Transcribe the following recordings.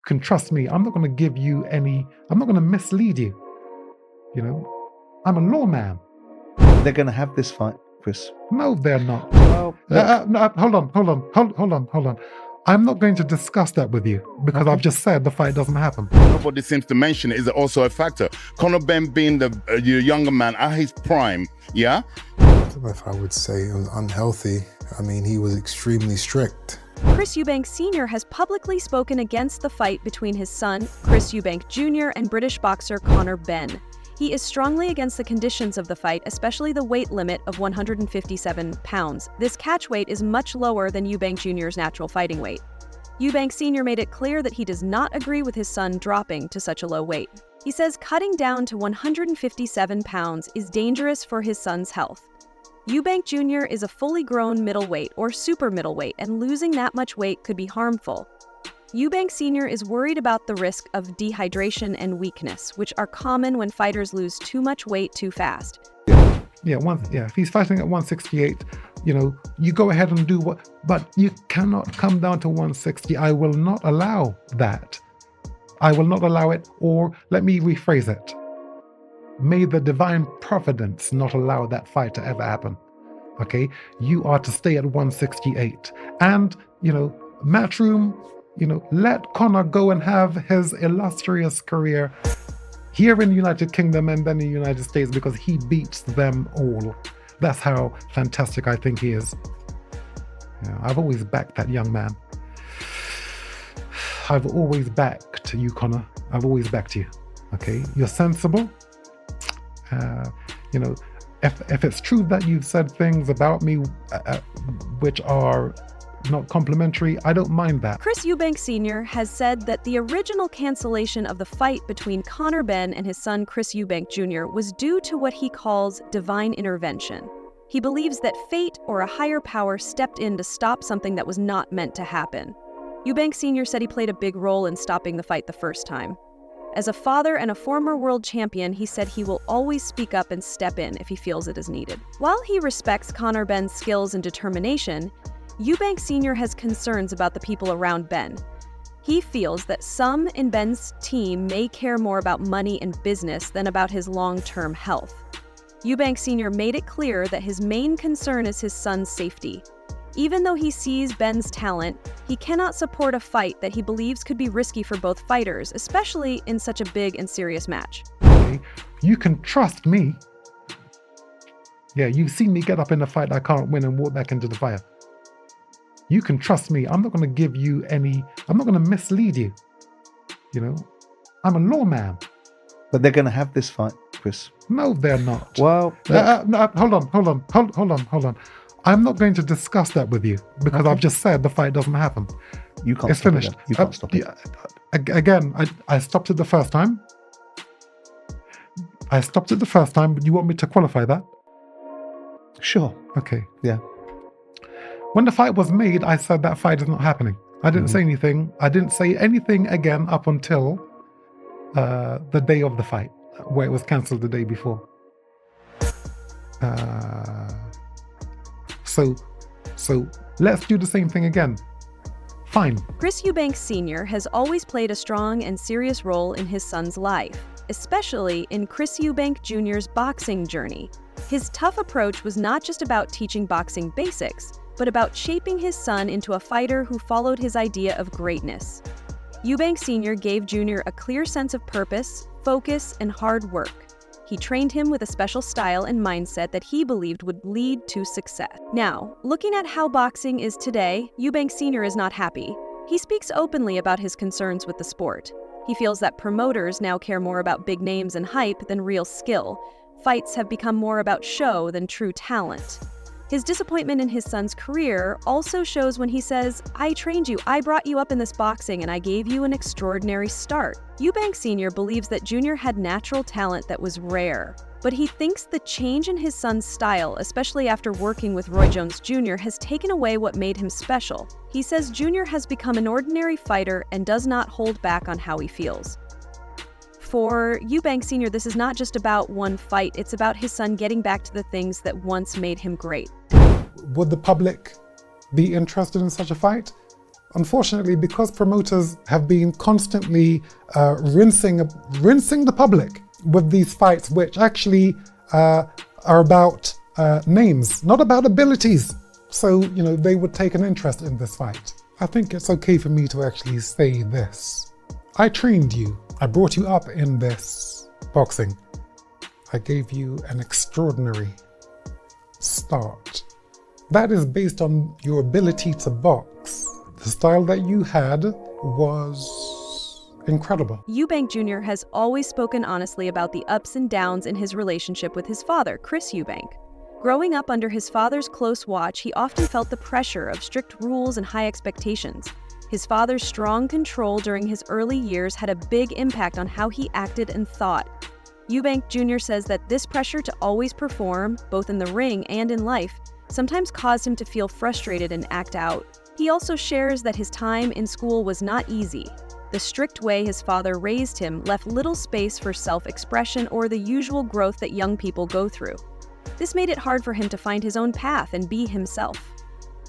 can trust me. I'm not going to give you any, I'm not going to mislead you. You know, I'm a lawman. They're going to have this fight, Chris. No, they're not. Well, No, hold on. I'm not going to discuss that with you because I've just said the fight doesn't happen. Nobody seems to mention it is also a factor. Conor Benn being the younger man at his prime, yeah? I don't know if I would say it was unhealthy. I mean, he was extremely strict. Chris Eubank Sr. has publicly spoken against the fight between his son, Chris Eubank Jr., and British boxer Conor Benn. He is strongly against the conditions of the fight, especially the weight limit of 157 pounds. This catch weight is much lower than Eubank Jr.'s natural fighting weight. Eubank Sr. made it clear that he does not agree with his son dropping to such a low weight. He says cutting down to 157 pounds is dangerous for his son's health. Eubank Jr. is a fully grown middleweight or super middleweight, and losing that much weight could be harmful. Eubank Sr. is worried about the risk of dehydration and weakness, which are common when fighters lose too much weight too fast. If he's fighting at 168, you go ahead and do what, but you cannot come down to 160. I will not allow that. I will not allow it, or let me rephrase it. May the divine providence not allow that fight to ever happen. Okay? You are to stay at 168. And, Matchroom, let Conor go and have his illustrious career here in the United Kingdom and then in the United States, because he beats them all. That's how fantastic I think he is. I've always backed that young man. I've always backed you, Conor. I've always backed you. Okay? You're sensible. If it's true that you've said things about me which are not complimentary, I don't mind that. Chris Eubank Sr. has said that the original cancellation of the fight between Conor Benn and his son Chris Eubank Jr. was due to what he calls divine intervention. He believes that fate or a higher power stepped in to stop something that was not meant to happen. Eubank Sr. said he played a big role in stopping the fight the first time. As a father and a former world champion, he said he will always speak up and step in if he feels it is needed. While he respects Conor Benn's skills and determination, Eubank Sr. has concerns about the people around Benn. He feels that some in Benn's team may care more about money and business than about his long-term health. Eubank Sr. made it clear that his main concern is his son's safety. Even though he sees Benn's talent, he cannot support a fight that he believes could be risky for both fighters, especially in such a big and serious match. Okay? You can trust me. You've seen me get up in a fight I can't win and walk back into the fire. You can trust me. I'm not going to give you any, I'm not going to mislead you. I'm a lawman. But they're going to have this fight, Chris. No, they're not. Well, hold on. I'm not going to discuss that with you because I've just said the fight doesn't happen. You can't. It's finished. You can't stop it. Again, I stopped it the first time. But you want me to qualify that? Sure. Okay. Yeah. When the fight was made, I said that fight is not happening. I didn't say anything. I didn't say anything again up until the day of the fight, where it was cancelled the day before. So let's do the same thing again. Fine. Chris Eubank Sr. has always played a strong and serious role in his son's life, especially in Chris Eubank Jr.'s boxing journey. His tough approach was not just about teaching boxing basics, but about shaping his son into a fighter who followed his idea of greatness. Eubank Sr. gave Jr. a clear sense of purpose, focus, and hard work. He trained him with a special style and mindset that he believed would lead to success. Now, looking at how boxing is today, Eubank Sr. is not happy. He speaks openly about his concerns with the sport. He feels that promoters now care more about big names and hype than real skill. Fights have become more about show than true talent. His disappointment in his son's career also shows when he says, "I trained you, I brought you up in this boxing, and I gave you an extraordinary start." Eubank Sr. believes that Jr. had natural talent that was rare, but he thinks the change in his son's style, especially after working with Roy Jones Jr., has taken away what made him special. He says Jr. has become an ordinary fighter and does not hold back on how he feels. For Eubank Sr., this is not just about one fight, it's about his son getting back to the things that once made him great. Would the public be interested in such a fight? Unfortunately, because promoters have been constantly rinsing the public with these fights, which actually are about names, not about abilities. So, they would take an interest in this fight. I think it's okay for me to actually say this. I trained you. I brought you up in this boxing. I gave you an extraordinary start. That is based on your ability to box. The style that you had was incredible. Eubank Jr. has always spoken honestly about the ups and downs in his relationship with his father, Chris Eubank. Growing up under his father's close watch, he often felt the pressure of strict rules and high expectations. His father's strong control during his early years had a big impact on how he acted and thought. Eubank Jr. says that this pressure to always perform, both in the ring and in life, sometimes caused him to feel frustrated and act out. He also shares that his time in school was not easy. The strict way his father raised him left little space for self-expression or the usual growth that young people go through. This made it hard for him to find his own path and be himself.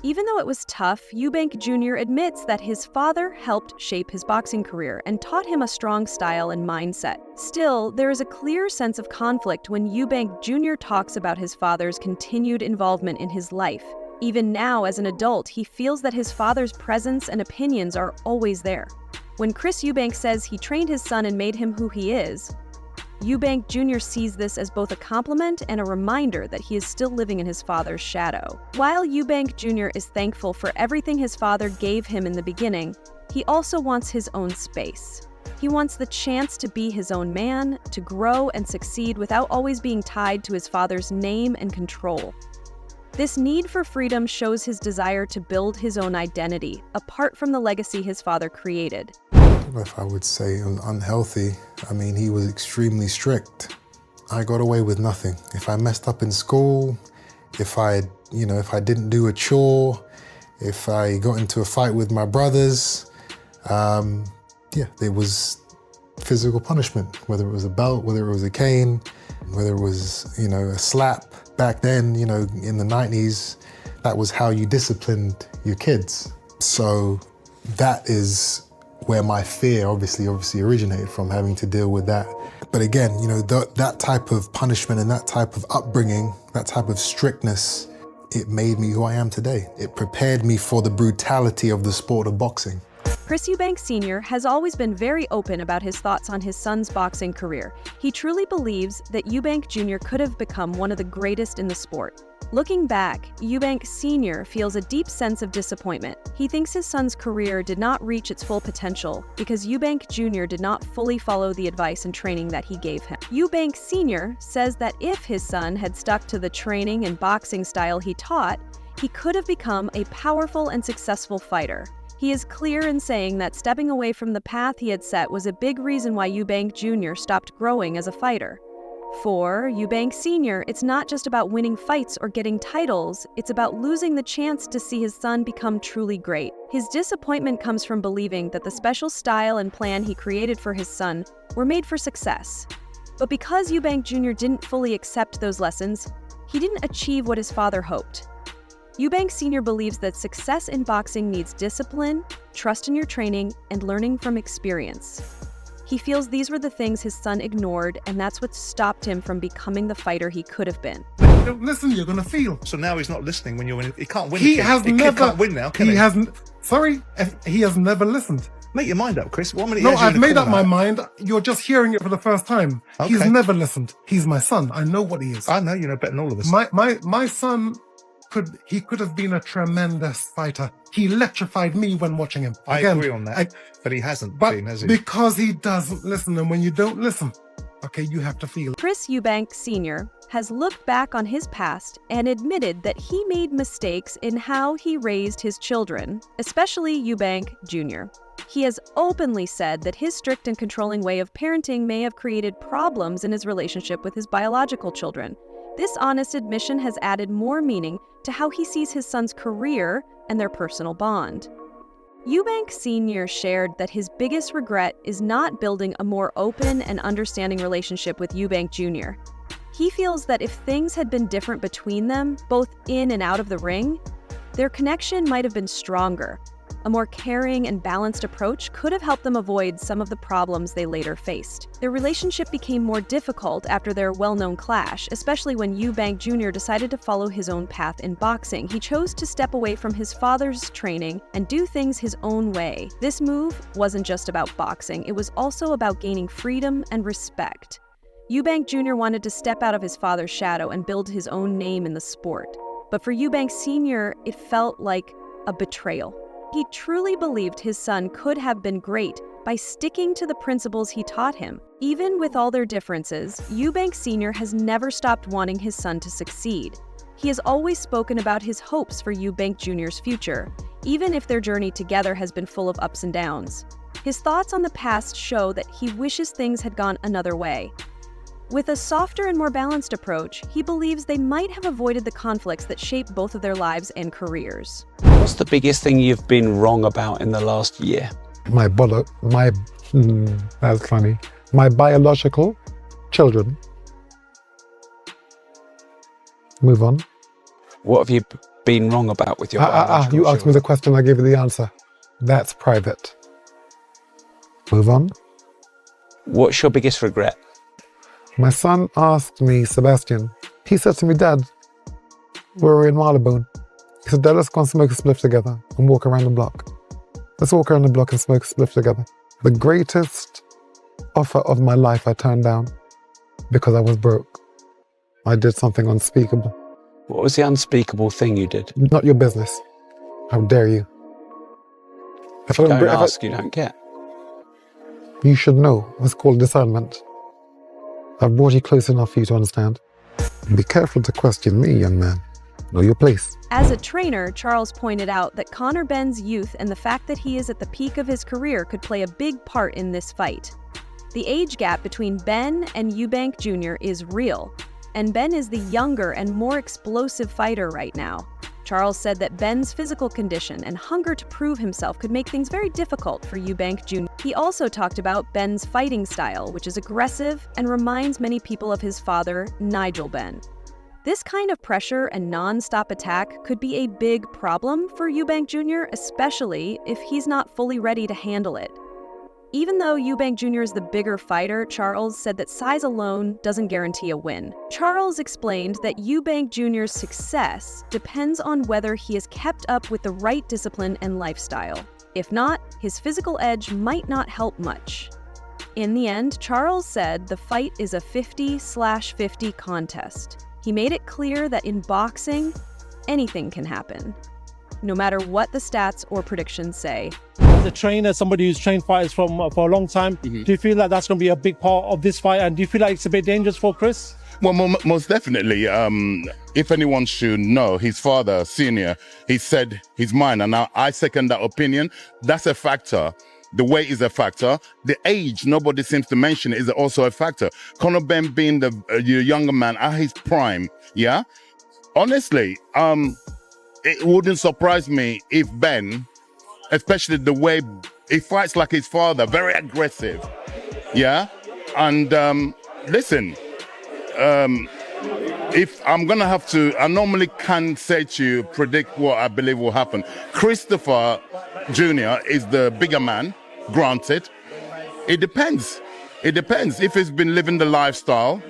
Even though it was tough, Eubank Jr. admits that his father helped shape his boxing career and taught him a strong style and mindset. Still, there is a clear sense of conflict when Eubank Jr. talks about his father's continued involvement in his life. Even now, as an adult, he feels that his father's presence and opinions are always there. When Chris Eubank says he trained his son and made him who he is, Eubank Jr. sees this as both a compliment and a reminder that he is still living in his father's shadow. While Eubank Jr. is thankful for everything his father gave him in the beginning, he also wants his own space. He wants the chance to be his own man, to grow and succeed without always being tied to his father's name and control. This need for freedom shows his desire to build his own identity, apart from the legacy his father created. If I would say unhealthy, I mean, he was extremely strict. I got away with nothing. If I messed up in school, if I didn't do a chore, if I got into a fight with my brothers, there was physical punishment, whether it was a belt, whether it was a cane, whether it was, a slap. Back then, in the 90s, that was how you disciplined your kids. So that is where my fear obviously originated from, having to deal with that. But again, that type of punishment and that type of upbringing, that type of strictness, it made me who I am today. It prepared me for the brutality of the sport of boxing. Chris Eubank Sr. has always been very open about his thoughts on his son's boxing career. He truly believes that Eubank Jr. could have become one of the greatest in the sport. Looking back, Eubank Sr. feels a deep sense of disappointment. He thinks his son's career did not reach its full potential because Eubank Jr. did not fully follow the advice and training that he gave him. Eubank Sr. says that if his son had stuck to the training and boxing style he taught, he could have become a powerful and successful fighter. He is clear in saying that stepping away from the path he had set was a big reason why Eubank Jr. stopped growing as a fighter. For Eubank Sr., it's not just about winning fights or getting titles, it's about losing the chance to see his son become truly great. His disappointment comes from believing that the special style and plan he created for his son were made for success. But because Eubank Jr. didn't fully accept those lessons, he didn't achieve what his father hoped. Eubank Sr. believes that success in boxing needs discipline, trust in your training, and learning from experience. He feels these were the things his son ignored, and that's what stopped him from becoming the fighter he could have been. Don't listen, you're gonna feel. So now he's not listening when you're winning. He can't win. He has He never. can't win now, can he? He hasn't. Sorry, he has never listened. Make your mind up, Chris. 1 minute. No, I've made up my mind. You're just hearing it for the first time. Okay. He's never listened. He's my son. I know what he is. I know you know better than all of us. My son could have been a tremendous fighter. He electrified me when watching him. I agree on that, but he hasn't been, has he? Because he doesn't listen, and when you don't listen, okay, you have to feel. Chris Eubank Sr. has looked back on his past and admitted that he made mistakes in how he raised his children, especially Eubank Jr. He has openly said that his strict and controlling way of parenting may have created problems in his relationship with his biological children. This honest admission has added more meaning to how he sees his son's career and their personal bond. Eubank Sr. shared that his biggest regret is not building a more open and understanding relationship with Eubank Jr. He feels that if things had been different between them, both in and out of the ring, their connection might have been stronger. A more caring and balanced approach could have helped them avoid some of the problems they later faced. Their relationship became more difficult after their well-known clash, especially when Eubank Jr. decided to follow his own path in boxing. He chose to step away from his father's training and do things his own way. This move wasn't just about boxing, it was also about gaining freedom and respect. Eubank Jr. wanted to step out of his father's shadow and build his own name in the sport. But for Eubank Sr., it felt like a betrayal. He truly believed his son could have been great by sticking to the principles he taught him. Even with all their differences, Eubank Sr. has never stopped wanting his son to succeed. He has always spoken about his hopes for Eubank Jr.'s future, even if their journey together has been full of ups and downs. His thoughts on the past show that he wishes things had gone another way. With a softer and more balanced approach, he believes they might have avoided the conflicts that shaped both of their lives and careers. What's the biggest thing you've been wrong about in the last year? That's funny. My biological children. Move on. What have you been wrong about with your biological You asked me children? the question, I gave you the answer. That's private. Move on. What's your biggest regret? My son asked me, Sebastian, he said to me, Dad, we were in Marylebone. He said, Dad, let's go and smoke a spliff together and walk around the block. Let's walk around the block and smoke a spliff together. The greatest offer of my life I turned down because I was broke. I did something unspeakable. What was the unspeakable thing you did? Not your business. How dare you? If I Don't if I- ask, you don't get. You should know. It's called discernment. I've brought you close enough for you to understand. Be careful to question me, young man. Know your place. As a trainer, Charles pointed out that Conor Benn's youth and the fact that he is at the peak of his career could play a big part in this fight. The age gap between Benn and Eubank Jr. is real, and Benn is the younger and more explosive fighter right now. Charles said that Benn's physical condition and hunger to prove himself could make things very difficult for Eubank Jr. He also talked about Benn's fighting style, which is aggressive and reminds many people of his father, Nigel Benn. This kind of pressure and non-stop attack could be a big problem for Eubank Jr., especially if he's not fully ready to handle it. Even though Eubank Jr. is the bigger fighter, Charles said that size alone doesn't guarantee a win. Charles explained that Eubank Jr.'s success depends on whether he is kept up with the right discipline and lifestyle. If not, his physical edge might not help much. In the end, Charles said the fight is a 50/50 contest. He made it clear that in boxing, anything can happen, no matter what the stats or predictions say. As a trainer, somebody who's trained fighters for a long time, do you feel like that's going to be a big part of this fight? And do you feel like it's a bit dangerous for Chris? Well, most definitely. If anyone should know, his father, Senior, he said his mind, and I second that opinion. That's a factor. The weight is a factor. The age, nobody seems to mention, is also a factor. Conor Benn being the younger man at his prime, yeah? Honestly, it wouldn't surprise me if Benn, especially the way he fights like his father, very aggressive, yeah? And listen, if I'm gonna have to, I normally can't say to you, predict what I believe will happen. Christopher Jr. is the bigger man, granted. It depends. It depends. If he's been living the lifestyle,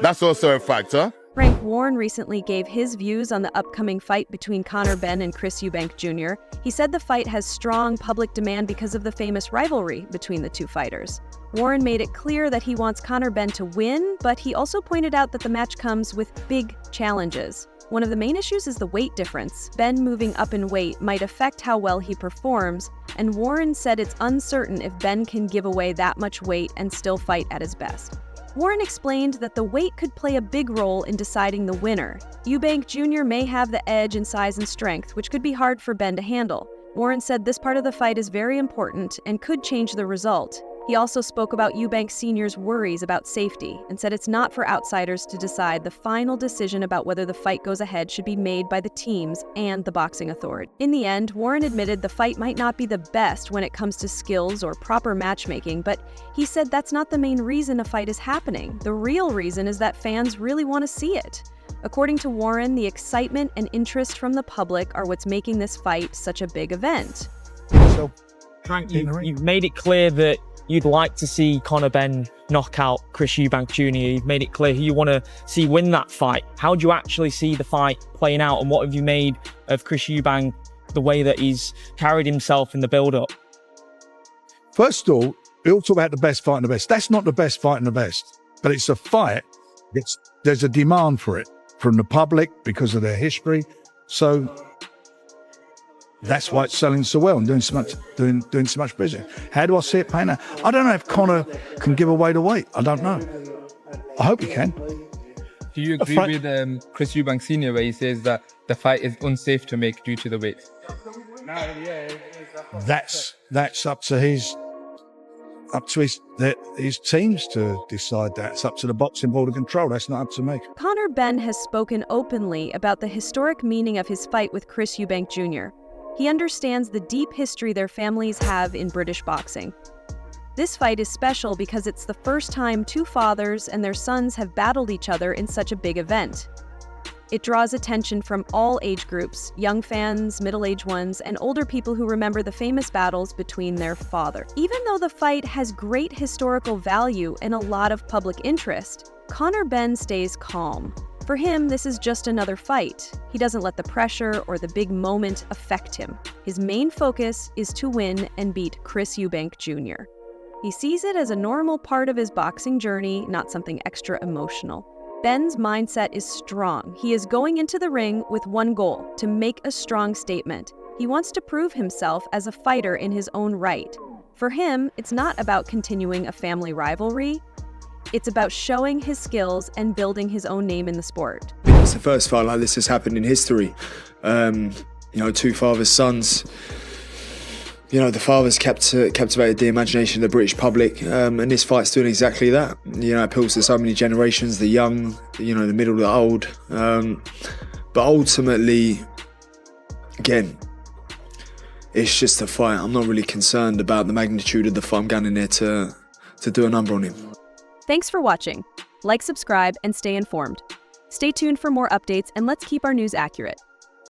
that's also a factor. Frank Warren recently gave his views on the upcoming fight between Conor Benn and Chris Eubank Jr. He said the fight has strong public demand because of the famous rivalry between the two fighters. Warren made it clear that he wants Conor Benn to win, but he also pointed out that the match comes with big challenges. One of the main issues is the weight difference. Benn moving up in weight might affect how well he performs, and Warren said it's uncertain if Benn can give away that much weight and still fight at his best. Warren explained that the weight could play a big role in deciding the winner. Eubank Jr. may have the edge in size and strength, which could be hard for Benn to handle. Warren said this part of the fight is very important and could change the result. He also spoke about Eubank Sr.'s worries about safety and said it's not for outsiders to decide. The final decision about whether the fight goes ahead should be made by the teams and the boxing authority. In the end, Warren admitted the fight might not be the best when it comes to skills or proper matchmaking, but he said that's not the main reason a fight is happening. The real reason is that fans really want to see it. According to Warren, the excitement and interest from the public are what's making this fight such a big event. myself in the ring. You've made it clear that you'd like to see Conor Benn knock out Chris Eubank Jr. You've made it clear who you want to see win that fight. How do you actually see the fight playing out, and what have you made of Chris Eubank, the way that he's carried himself in the build-up? First of all, we all talk about the best fight and the best. That's not the best fight and the best, but it's a fight. There's a demand for it from the public because of their history. So that's why it's selling so well and doing so much business. How do I see it playing out? I don't know if Conor can give away the weight. I don't know. I hope he can. Do you agree with Chris Eubank Sr. where he says that the fight is unsafe to make due to the weight? That's up to his teams to decide that. It's up to the boxing board of control. That's not up to me. Conor Benn has spoken openly about the historic meaning of his fight with Chris Eubank Jr. He understands the deep history their families have in British boxing. This fight is special because it's the first time two fathers and their sons have battled each other in such a big event. It draws attention from all age groups, young fans, middle-aged ones, and older people who remember the famous battles between their father. Even though the fight has great historical value and a lot of public interest, Conor Benn stays calm. For him, this is just another fight. He doesn't let the pressure or the big moment affect him. His main focus is to win and beat Chris Eubank Jr. He sees it as a normal part of his boxing journey, not something extra emotional. Benn's mindset is strong. He is going into the ring with one goal: to make a strong statement. He wants to prove himself as a fighter in his own right. For him, it's not about continuing a family rivalry. It's about showing his skills and building his own name in the sport. It's the first fight like this has happened in history. Two fathers, sons. The fathers captivated the imagination of the British public, and this fight's doing exactly that. It appeals to so many generations, the young, the middle, the old. But ultimately, again, it's just a fight. I'm not really concerned about the magnitude of the fight. I'm going in there to do a number on him. Thanks for watching. Like, subscribe, and stay informed. Stay tuned for more updates, and let's keep our news accurate.